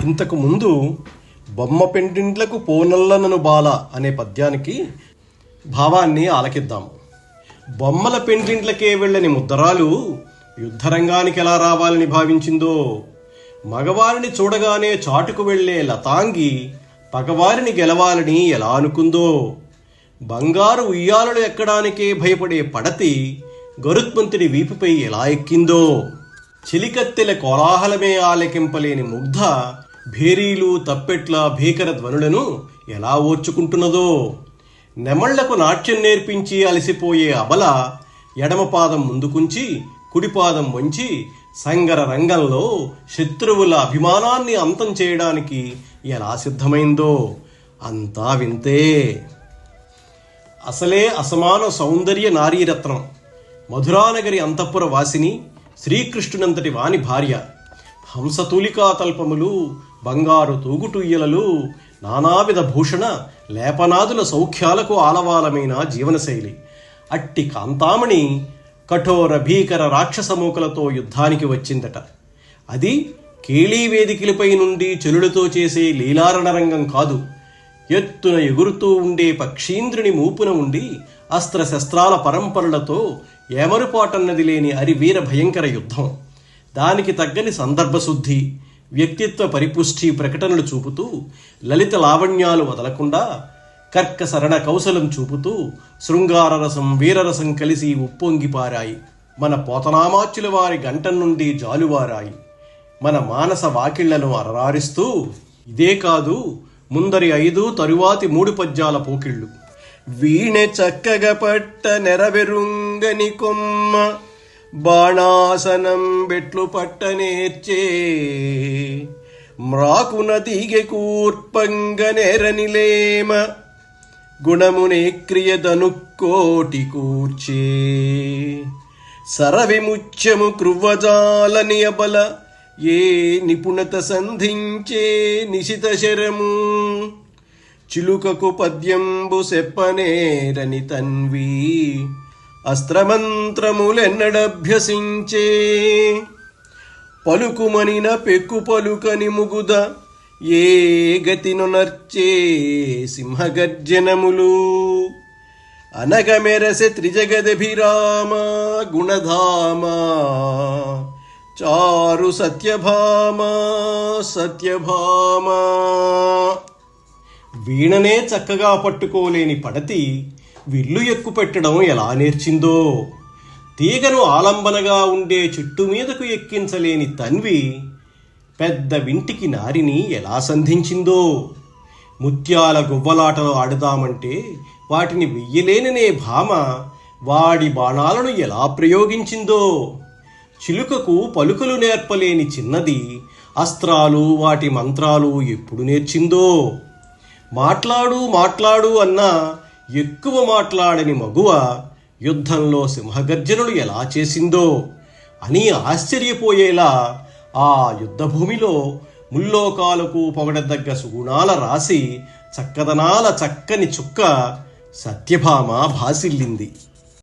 ఇంతకు ముందు బొమ్మ పెండింట్లకు పోనల్లనను బాల అనే పద్యానికి భావాన్ని ఆలకిద్దాము. బొమ్మల పెండింట్లకే వెళ్ళని ముద్దరాలు యుద్ధరంగానికి ఎలా రావాలని భావించిందో, మగవారిని చూడగానే చాటుకు వెళ్లే లతాంగి పగవారిని గెలవాలని ఎలా అనుకుందో, బంగారు ఉయ్యాలలు ఎక్కడానికే భయపడే పడతి గరుత్మంతుడి వీపుపై ఎలా ఎక్కిందో, చిలికత్తెల కోలాహలమే ఆలకింపలేని ముగ్ధ భేరీలు తప్పెట్ల భీకర ధ్వనులను ఎలా ఓర్చుకుంటున్నదో, నెమళ్లకు నాట్యం నేర్పించి అలసిపోయే అబల ఎడమపాదం ముందుకుంచి కుడిపాదం వంచి సంగర రంగంలో శత్రువుల అభిమానాన్ని అంతం చేయడానికి ఎలా సిద్ధమైందో అంతా వింతే. అసలే అసమాన సౌందర్య నారీరత్నం, మధురానగరి అంతఃపుర వాసిని, శ్రీకృష్ణునంతటి వాని భార్య. హంసతూలికా తల్పములు, బంగారు తూగుటుయ్యలలు, నానావిధ భూషణ లేపనాదుల సౌఖ్యాలకు ఆలవాలమైన జీవనశైలి. అట్టి కాంతామణి కఠోర భీకర రాక్షసమూకలతో యుద్ధానికి వచ్చిందట. అది కేళీ వేదికలపై నుండి చెలులతో చేసే లీలారణరంగం కాదు. ఎత్తున ఎగురుతూ ఉండే పక్షీంద్రుని మూపున ఉండి అస్త్రశస్త్రాల పరంపరలతో ఏమరుపాటన్నది లేని అరివీర భయంకర యుద్ధం. దానికి తగ్గని సందర్భశుద్ధి, వ్యక్తిత్వ పరిపుష్టి ప్రకటనలు చూపుతూ, లలిత లావణ్యాలు వదలకుండా కర్కసరణ కౌశలం చూపుతూ శృంగారరసం వీరరసం కలిసి ఉప్పొంగిపారాయి. మన పోతనామాచ్యుల వారి గంటం నుండి జాలువారాయి. మన మానస వాకిళ్లను అరరారిస్తూ ఇదే కాదు ముందరి 5 తరువాతి 3 పద్యాల పోకిళ్ళు. వీణె చక్కగ పట్ట నెరవెరుంగని కొమ్మ బాణాసనం బెట్లు పట్ట నేర్చే, మ్రాకున తీగె కూర్పంగ నేరనిలేమ గుణమునే క్రియదనుకోటి కూర్చే, సరవిముత్యము క్రువ్వజాలని అబల ఏ నిపుణత సంధించే నిశిత శరము, చిలుకకు పద్యంబు సెప్పనేరని తన్వి అస్త్రమంత్రములెన్నడభ్యసించే, పలుకుమనిన పెక్కు పలుకని ముగుద ఏ గతిను నర్చే సింహగర్జనములు, అనగమెరసె త్రిజగదభిరామ గుణధామ చారు సత్యభామ సత్యభామ. వీణనే చక్కగా పట్టుకోలేని పడతి విల్లు ఎక్కుపెట్టడం ఎలా నేర్చిందో, తీగను ఆలంబనగా ఉండే చెట్టు మీదకు ఎక్కించలేని తన్వి పెద్ద వింటికి నారిని ఎలా సంధించిందో, ముత్యాల గువ్వలాటలు ఆడుదామంటే వాటిని వెయ్యలేననే భామ వాడి బాణాలను ఎలా ప్రయోగించిందో, చిలుకకు పలుకులు నేర్పలేని చిన్నది అస్త్రాలు వాటి మంత్రాలు ఎప్పుడు నేర్చిందో, మాట్లాడు మాట్లాడు అన్నా ఎక్కువ మాట్లాడని మగువ యుద్ధంలో సింహగర్జనలు ఎలా చేసిందో అని ఆశ్చర్యపోయేలా ఆ యుద్ధభూమిలో ముల్లోకాలకు పొగడదగ్గ సుగుణాల రాసి చక్కదనాల చక్కని చుక్క సత్యభామ భాసిల్లింది.